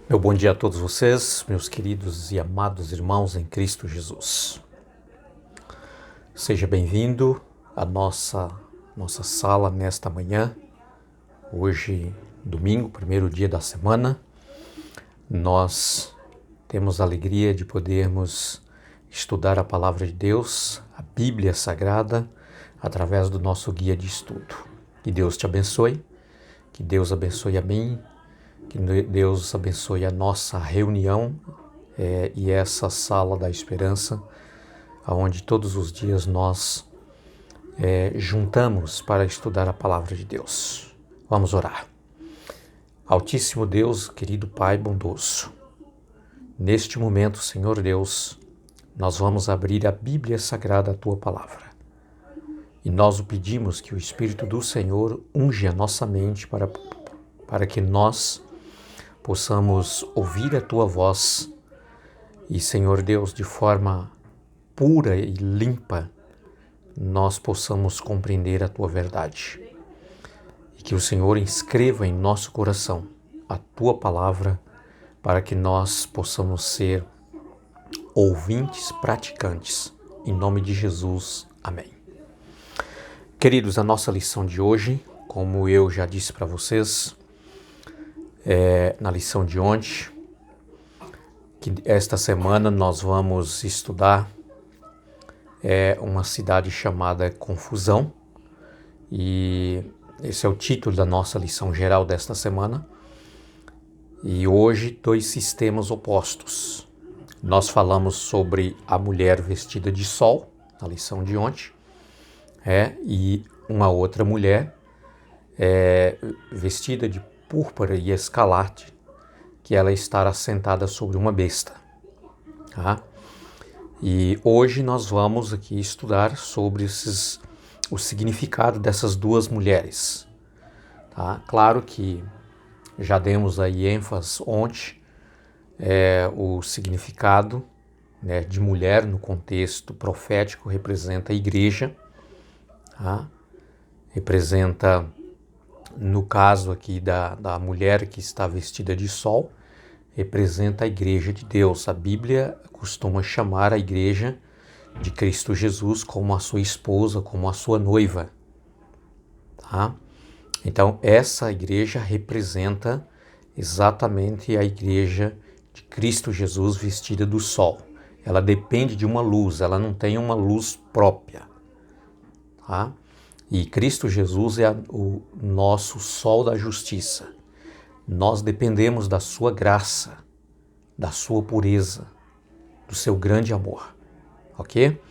Meu bom dia a todos vocês, meus queridos e amados irmãos em Cristo Jesus. Seja bem-vindo à nossa sala nesta manhã. Hoje, domingo, primeiro dia da semana, nós temos a alegria de podermos estudar a Palavra de Deus, a Bíblia Sagrada, através do nosso guia de estudo. Que Deus te abençoe, que Deus abençoe a mim, que Deus abençoe a nossa reunião e essa sala da esperança, onde todos os dias nós juntamos para estudar a palavra de Deus. Vamos orar. Altíssimo Deus, querido Pai bondoso, neste momento, Senhor Deus, nós vamos abrir a Bíblia Sagrada, a Tua Palavra. E nós o pedimos que o Espírito do Senhor unge a nossa mente para que nós possamos ouvir a Tua voz e, Senhor Deus, de forma pura e limpa, nós possamos compreender a Tua verdade. E que o Senhor inscreva em nosso coração a Tua palavra para que nós possamos ser ouvintes praticantes. Em nome de Jesus. Amém. Queridos, a nossa lição de hoje, como eu já disse para vocês, na lição de ontem, que esta semana nós vamos estudar uma cidade chamada Confusão, e esse é o título da nossa lição geral desta semana. E hoje, dois sistemas opostos. Nós falamos sobre a mulher vestida de sol, na lição de ontem, e uma outra mulher vestida de púrpura e escarlate, que ela está sentada sobre uma besta. Tá? E hoje nós vamos aqui estudar sobre o significado dessas duas mulheres. Tá? Claro que já demos aí ênfase ontem o significado de mulher no contexto profético representa a igreja, tá? Representa, no caso aqui da mulher que está vestida de sol, representa a igreja de Deus. A Bíblia costuma chamar a igreja de Cristo Jesus como a sua esposa, como a sua noiva. Tá? Então, essa igreja representa exatamente a igreja de Cristo Jesus vestida do sol. Ela depende de uma luz, ela não tem uma luz própria. Tá? E Cristo Jesus é o nosso sol da justiça. Nós dependemos da sua graça, da sua pureza, do seu grande amor. Ok?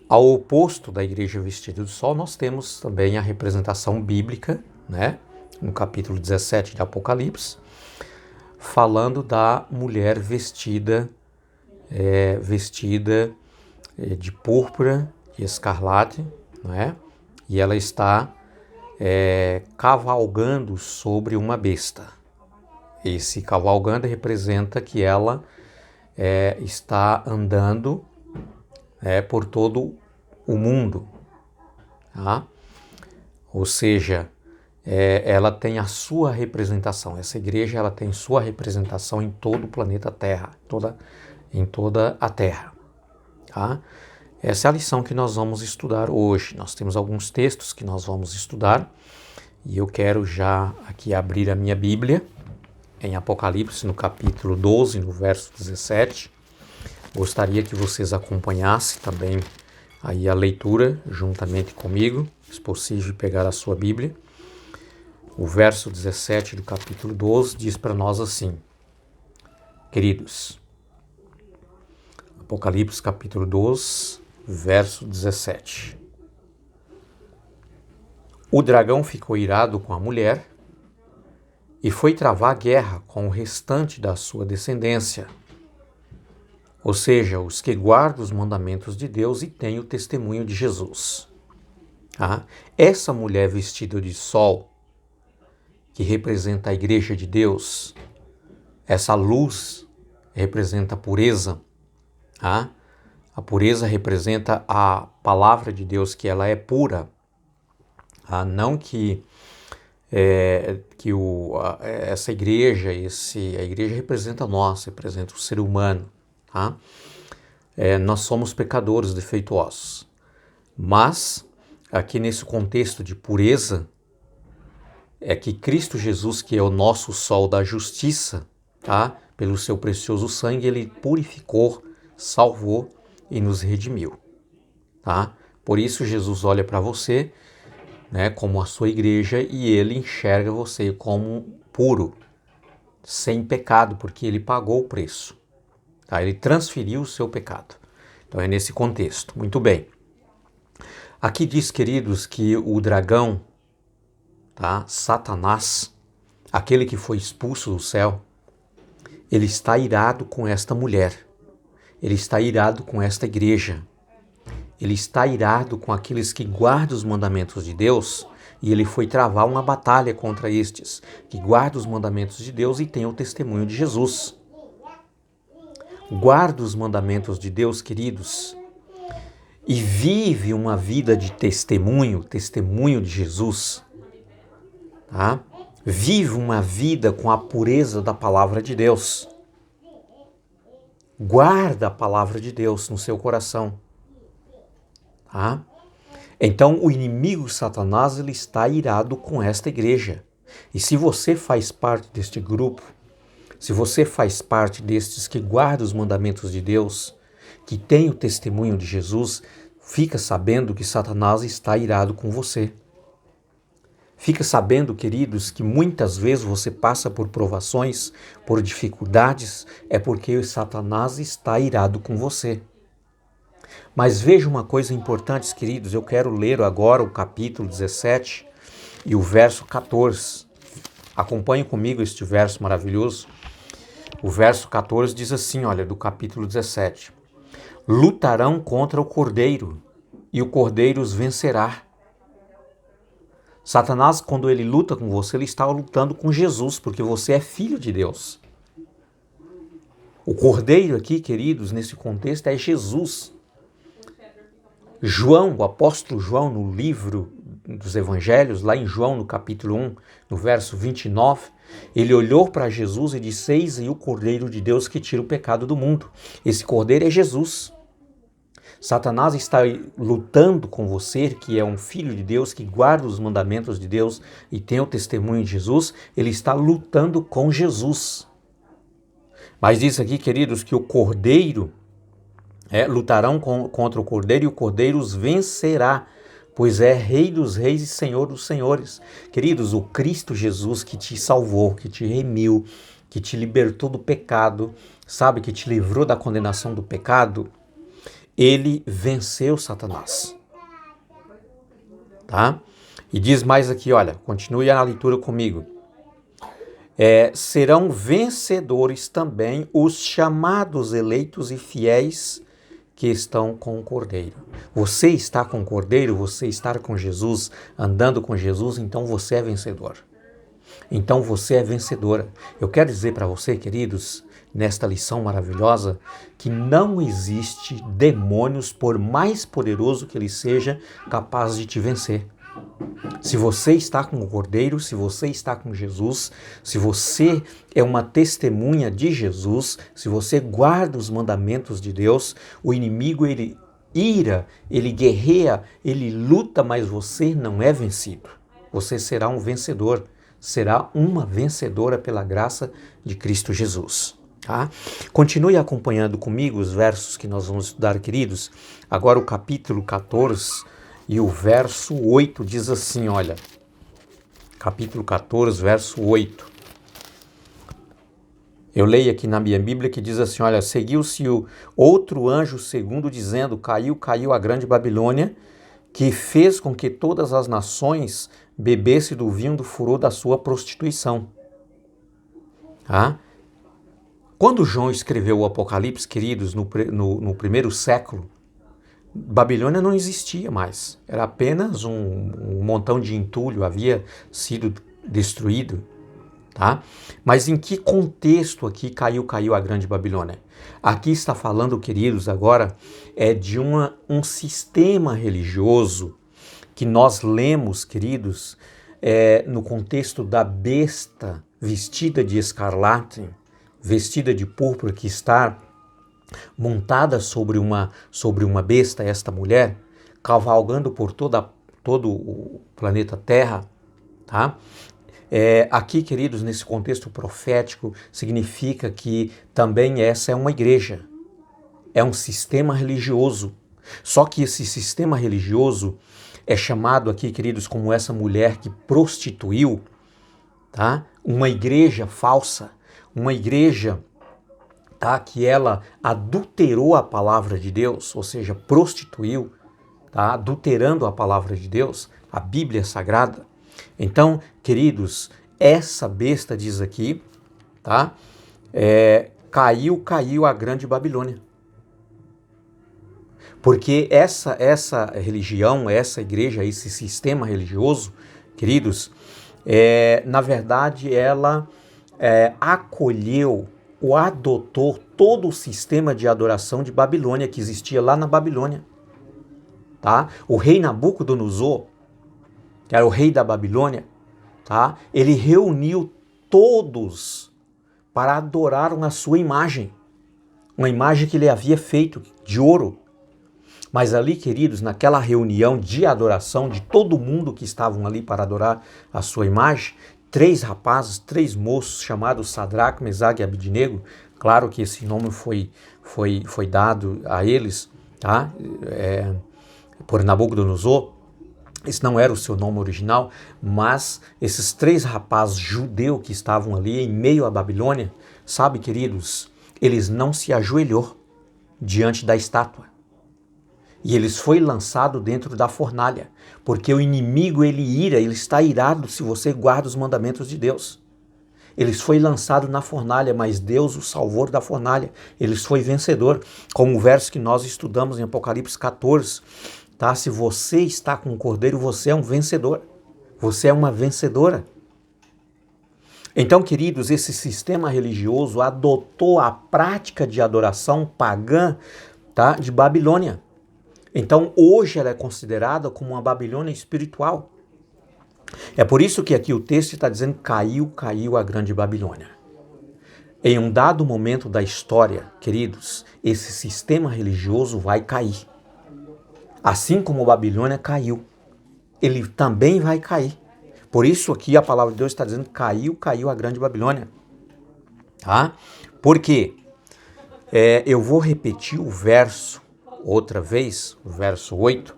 Ao oposto da igreja vestida do sol, nós temos também a representação bíblica, no capítulo 17 de Apocalipse, falando da mulher vestida de púrpura e escarlate, e ela está cavalgando sobre uma besta. Esse cavalgando representa que ela está andando por todo o mundo. Tá? Ou seja, ela tem a sua representação. Essa igreja ela tem sua representação em todo o planeta Terra, em toda a Terra. Tá? Essa é a lição que nós vamos estudar hoje. Nós temos alguns textos que nós vamos estudar e eu quero já aqui abrir a minha Bíblia em Apocalipse, no capítulo 12, no verso 17. Gostaria que vocês acompanhassem também aí a leitura juntamente comigo, se possível pegar a sua Bíblia. O verso 17 do capítulo 12 diz para nós assim: queridos, Apocalipse capítulo 12, verso 17. O dragão ficou irado com a mulher e foi travar guerra com o restante da sua descendência, ou seja, os que guardam os mandamentos de Deus e têm o testemunho de Jesus. Essa mulher vestida de sol, que representa a igreja de Deus, essa luz representa a pureza. A pureza representa a palavra de Deus, que ela é pura. Não que essa igreja, a igreja representa nós, representa o ser humano, tá? Nós somos pecadores defeituosos, mas aqui nesse contexto de pureza, é que Cristo Jesus, que é o nosso sol da justiça, tá? Pelo seu precioso sangue, ele purificou, salvou e nos redimiu, tá? Por isso Jesus olha para você, né, como a sua igreja, e ele enxerga você como puro, sem pecado, porque ele pagou o preço, tá? Ele transferiu o seu pecado. Então é nesse contexto. Muito bem. Aqui diz, queridos, que o dragão, tá? Satanás, aquele que foi expulso do céu, ele está irado com esta mulher, ele está irado com esta igreja, ele está irado com aqueles que guardam os mandamentos de Deus, e ele foi travar uma batalha contra estes, que guardam os mandamentos de Deus e têm o testemunho de Jesus. Guarda os mandamentos de Deus, queridos, e vive uma vida de testemunho de Jesus, tá? Vive uma vida com a pureza da palavra de Deus. Guarda a palavra de Deus no seu coração, tá? Então o inimigo Satanás, ele está irado com esta igreja. E se você faz parte deste grupo, se você faz parte destes que guardam os mandamentos de Deus, que tem o testemunho de Jesus, fica sabendo que Satanás está irado com você. Fica sabendo, queridos, que muitas vezes você passa por provações, por dificuldades, é porque Satanás está irado com você. Mas veja uma coisa importante, queridos, eu quero ler agora o capítulo 17 e o verso 14. Acompanhe comigo este verso maravilhoso. O verso 14 diz assim, olha, do capítulo 17. Lutarão contra o cordeiro, e o cordeiro os vencerá. Satanás, quando ele luta com você, ele está lutando com Jesus, porque você é filho de Deus. O cordeiro aqui, queridos, nesse contexto, é Jesus. João, o apóstolo João, no livro dos evangelhos, lá em João, no capítulo 1, no verso 29, ele olhou para Jesus e disse, eis aí o cordeiro de Deus que tira o pecado do mundo. Esse cordeiro é Jesus. Satanás está lutando com você, que é um filho de Deus, que guarda os mandamentos de Deus e tem o testemunho de Jesus, ele está lutando com Jesus. Mas diz aqui, queridos, que o cordeiro, lutarão contra o cordeiro e o cordeiro os vencerá, pois é Rei dos reis e Senhor dos senhores. Queridos, o Cristo Jesus que te salvou, que te remiu, que te libertou do pecado, sabe, que te livrou da condenação do pecado, ele venceu Satanás, tá? E diz mais aqui, olha, continue a leitura comigo. Serão vencedores também os chamados, eleitos e fiéis que estão com o Cordeiro. Você está com o Cordeiro, você está com Jesus, andando com Jesus, então você é vencedor. Então você é vencedora. Eu quero dizer para você, queridos, nesta lição maravilhosa, que não existe demônios, por mais poderoso que ele seja, capaz de te vencer. Se você está com o Cordeiro, se você está com Jesus, se você é uma testemunha de Jesus, se você guarda os mandamentos de Deus, o inimigo, ele ira, ele guerreia, ele luta, mas você não é vencido. Você será um vencedor, será uma vencedora pela graça de Cristo Jesus. Tá? Continue acompanhando comigo os versos que nós vamos estudar, queridos. Agora o capítulo 14 e o verso 8 diz assim, olha. Capítulo 14, verso 8. Eu leio aqui na minha Bíblia que diz assim, olha, seguiu-se o outro anjo segundo dizendo, caiu a grande Babilônia, que fez com que todas as nações bebessem do vinho do furor da sua prostituição. Tá? Quando João escreveu o Apocalipse, queridos, no primeiro século, Babilônia não existia mais. Era apenas um montão de entulho, havia sido destruído. Tá? Mas em que contexto aqui caiu a grande Babilônia? Aqui está falando, queridos, agora de um sistema religioso que nós lemos, queridos, no contexto da besta vestida de escarlate, vestida de púrpura, que está montada sobre uma besta, esta mulher, cavalgando por todo o planeta Terra, tá? Aqui, queridos, nesse contexto profético, significa que também essa é uma igreja, é um sistema religioso. Só que esse sistema religioso é chamado aqui, queridos, como essa mulher que prostituiu, tá? Uma igreja falsa, uma igreja, tá? Que ela adulterou a palavra de Deus, ou seja, prostituiu, tá? Adulterando a palavra de Deus, a Bíblia Sagrada. Então, queridos, essa besta diz aqui, tá? Caiu a grande Babilônia. Porque essa religião, essa igreja, esse sistema religioso, queridos, na verdade ela acolheu ou adotou todo o sistema de adoração de Babilônia que existia lá na Babilônia. Tá? O rei Nabucodonosor, que era o rei da Babilônia, tá? Ele reuniu todos para adorar a sua imagem, uma imagem que ele havia feito de ouro. Mas ali, queridos, naquela reunião de adoração de todo mundo que estavam ali para adorar a sua imagem, 3 rapazes, 3 moços chamados Sadraque, Mesaque e Abidnego, claro que esse nome foi dado a eles, tá? Por Nabucodonosor. Esse não era o seu nome original, mas esses 3 rapazes judeus que estavam ali em meio à Babilônia, sabe, queridos, eles não se ajoelhou diante da estátua. E eles foi lançado dentro da fornalha, porque o inimigo ele está irado se você guarda os mandamentos de Deus. Eles foi lançado na fornalha, mas Deus o salvou da fornalha. Eles foi vencedor, como o verso que nós estudamos em Apocalipse 14. Tá? Se você está com o Cordeiro, você é um vencedor. Você é uma vencedora. Então, queridos, esse sistema religioso adotou a prática de adoração pagã, tá, de Babilônia. Então, hoje ela é considerada como uma Babilônia espiritual. É por isso que aqui o texto está dizendo caiu a grande Babilônia. Em um dado momento da história, queridos, esse sistema religioso vai cair. Assim como a Babilônia caiu, ele também vai cair. Por isso aqui a palavra de Deus está dizendo caiu a grande Babilônia. Tá? Por quê? Eu vou repetir o verso outra vez, o verso 8,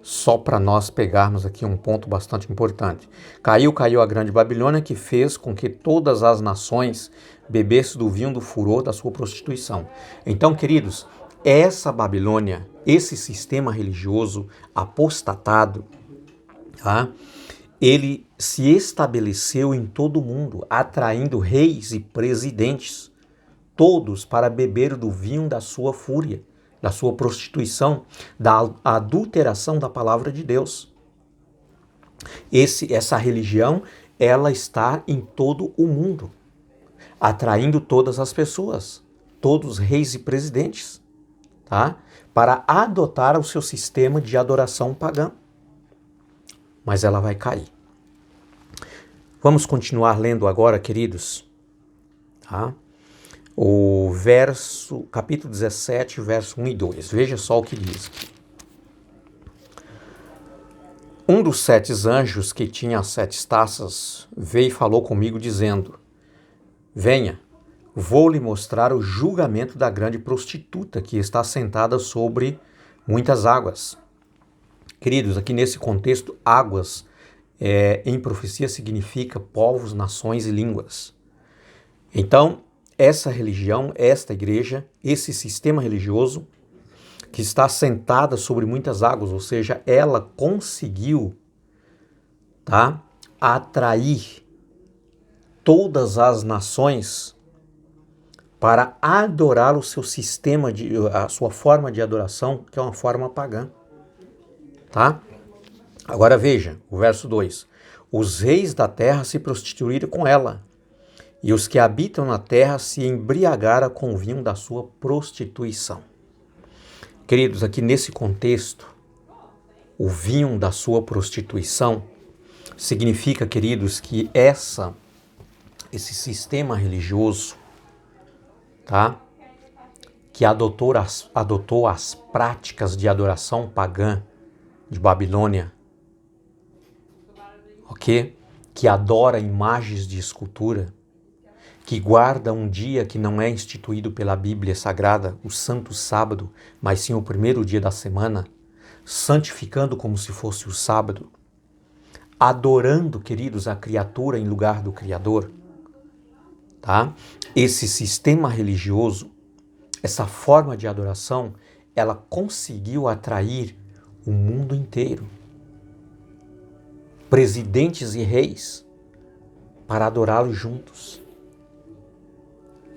só para nós pegarmos aqui um ponto bastante importante. Caiu a grande Babilônia, que fez com que todas as nações bebessem do vinho do furor da sua prostituição. Então, queridos, essa Babilônia, esse sistema religioso apostatado, tá? Ele se estabeleceu em todo o mundo, atraindo reis e presidentes, todos para beber do vinho da sua fúria, da sua prostituição, da adulteração da palavra de Deus. Essa religião, ela está em todo o mundo, atraindo todas as pessoas, todos os reis e presidentes, tá? Para adotar o seu sistema de adoração pagã. Mas ela vai cair. Vamos continuar lendo agora, queridos, tá? O capítulo 17, verso 1 e 2. Veja só o que diz aqui. Um dos 7 anjos que tinha as 7 taças veio e falou comigo dizendo: venha, vou lhe mostrar o julgamento da grande prostituta que está sentada sobre muitas águas. Queridos, aqui nesse contexto, águas em profecia significa povos, nações e línguas. Então, essa religião, esta igreja, esse sistema religioso que está sentada sobre muitas águas, ou seja, ela conseguiu, tá, atrair todas as nações para adorar o seu sistema, a sua forma de adoração, que é uma forma pagã. Tá? Agora veja, o verso 2. Os reis da terra se prostituíram com ela, e os que habitam na terra se embriagaram com o vinho da sua prostituição. Queridos, aqui nesse contexto, o vinho da sua prostituição, significa, queridos, que esse sistema religioso, tá? Que adotou as práticas de adoração pagã de Babilônia, ok? Que adora imagens de escultura, que guarda um dia que não é instituído pela Bíblia Sagrada, o Santo Sábado, mas sim o primeiro dia da semana, santificando como se fosse o sábado, adorando, queridos, a criatura em lugar do Criador, tá? Esse sistema religioso, essa forma de adoração, ela conseguiu atrair o mundo inteiro, presidentes e reis, para adorá-lo juntos.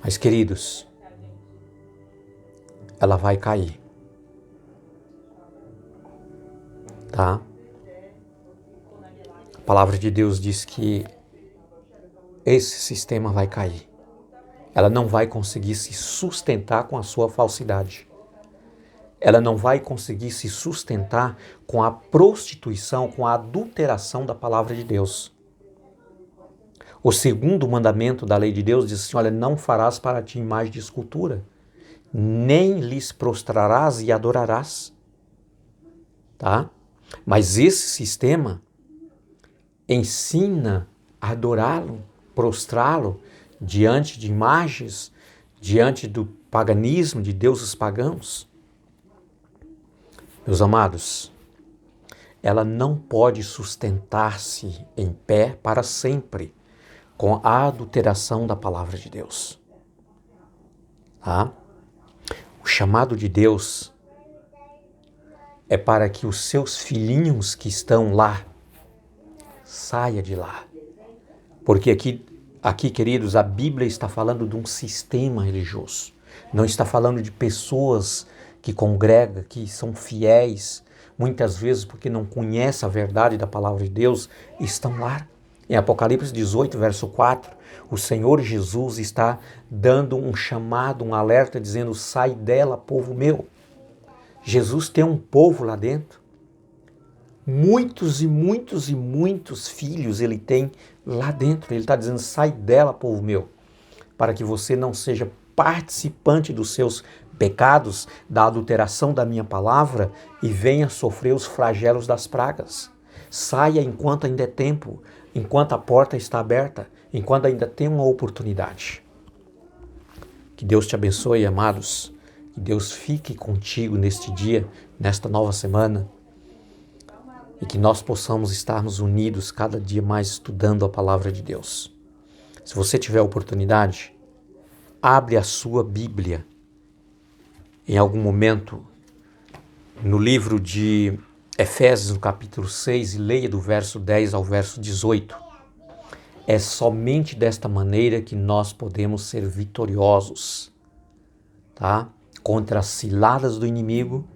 Mas, queridos, ela vai cair, tá? A palavra de Deus diz que esse sistema vai cair. Ela não vai conseguir se sustentar com a sua falsidade. Ela não vai conseguir se sustentar com a prostituição, com a adulteração da palavra de Deus. O segundo mandamento da lei de Deus diz assim, olha, não farás para ti imagem de escultura, nem lhes prostrarás e adorarás. Tá? Mas esse sistema ensina a adorá-lo, prostrá-lo diante de imagens, diante do paganismo, de deuses pagãos. Meus amados, ela não pode sustentar-se em pé para sempre com a adulteração da palavra de Deus. Tá? O chamado de Deus é para que os seus filhinhos que estão lá saia de lá. Porque aqui, queridos, a Bíblia está falando de um sistema religioso. Não está falando de pessoas que congregam, que são fiéis, muitas vezes porque não conhecem a verdade da palavra de Deus, estão lá. Em Apocalipse 18, verso 4, o Senhor Jesus está dando um chamado, um alerta, dizendo, sai dela, povo meu. Jesus tem um povo lá dentro. Muitos e muitos e muitos filhos ele tem lá dentro. Ele está dizendo, sai dela, povo meu, para que você não seja participante dos seus pecados, da adulteração da minha palavra e venha sofrer os flagelos das pragas. Saia enquanto ainda é tempo, enquanto a porta está aberta, enquanto ainda tem uma oportunidade. Que Deus te abençoe, amados. Que Deus fique contigo neste dia, nesta nova semana. E que nós possamos estarmos unidos cada dia mais estudando a palavra de Deus. Se você tiver a oportunidade, abre a sua Bíblia em algum momento no livro de Efésios, no capítulo 6, e leia do verso 10 ao verso 18. É somente desta maneira que nós podemos ser vitoriosos, tá? Contra as ciladas do inimigo,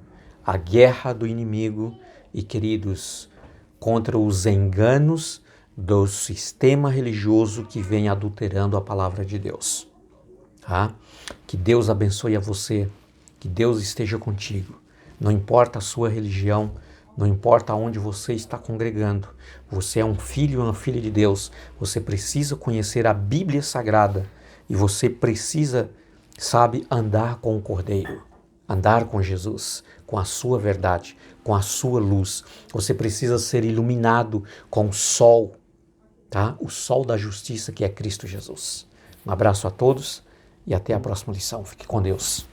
a guerra do inimigo e, queridos, contra os enganos do sistema religioso que vem adulterando a palavra de Deus. Tá? Que Deus abençoe a você, que Deus esteja contigo. Não importa a sua religião, não importa onde você está congregando, você é um filho ou uma filha de Deus, você precisa conhecer a Bíblia Sagrada e você precisa, andar com o Cordeiro, andar com Jesus, com a sua verdade, com a sua luz. Você precisa ser iluminado com o sol, tá? O sol da justiça que é Cristo Jesus. Um abraço a todos e até a próxima lição. Fique com Deus.